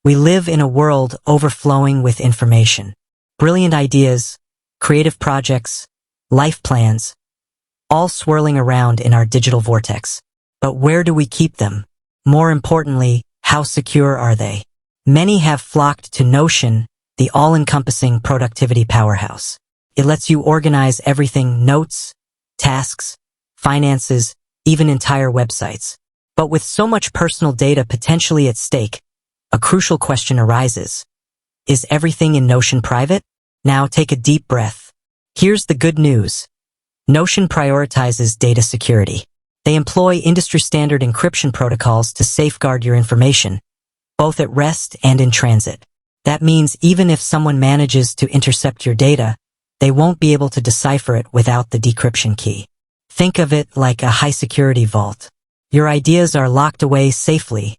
We live in a world overflowing with information. Brilliant ideas, creative projects, life plans, all swirling around in our digital vortex. But where do we keep them? More importantly, how secure are they? Many have flocked to Notion, the all-encompassing productivity powerhouse. It lets you organize everything: notes, tasks, finances, even entire websites. But with so much personal data potentially at stake, a crucial question arises. Is everything in Notion private? Now take a deep breath. Here's the good news. Notion prioritizes data security. They employ industry-standard encryption protocols to safeguard your information, both at rest and in transit. That means even if someone manages to intercept your data, they won't be able to decipher it without the decryption key. Think of it like a high-security vault. Your ideas are locked away safely,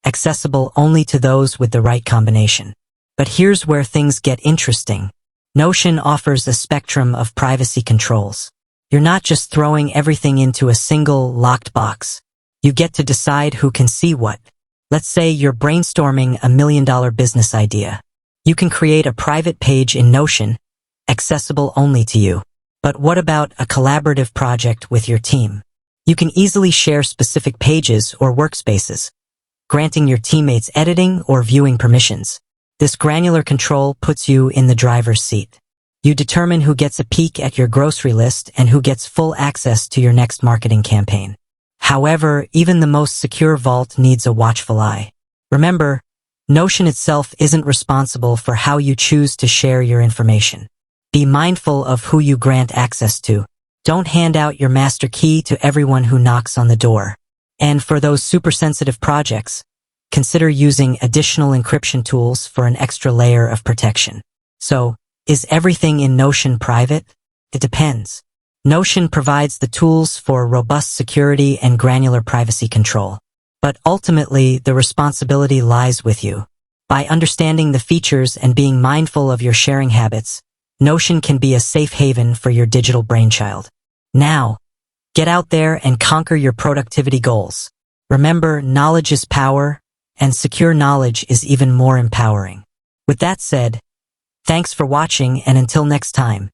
accessible only to those with the right combination. But here's where things get interesting. Notion offers a spectrum of privacy controls. You're not just throwing everything into a single locked box. You get to decide who can see what. Let's say you're brainstorming a $1 million business idea. You can create a private page in Notion, accessible only to you. But what about a collaborative project with your team? You can easily share specific pages or workspaces, granting your teammates editing or viewing permissions. This granular control puts you in the driver's seat. You determine who gets a peek at your grocery list and who gets full access to your next marketing campaign. However, even the most secure vault needs a watchful eye. Remember, Notion itself isn't responsible for how you choose to share your information. Be mindful of who you grant access to. Don't hand out your master key to everyone who knocks on the door. And for those super sensitive projects, consider using additional encryption tools for an extra layer of protection. So, is everything in Notion private? It depends. Notion provides the tools for robust security and granular privacy control. But ultimately, the responsibility lies with you. By understanding the features and being mindful of your sharing habits, Notion can be a safe haven for your digital brainchild. Now, get out there and conquer your productivity goals. Remember, knowledge is power, and secure knowledge is even more empowering. With that said, thanks for watching, and until next time.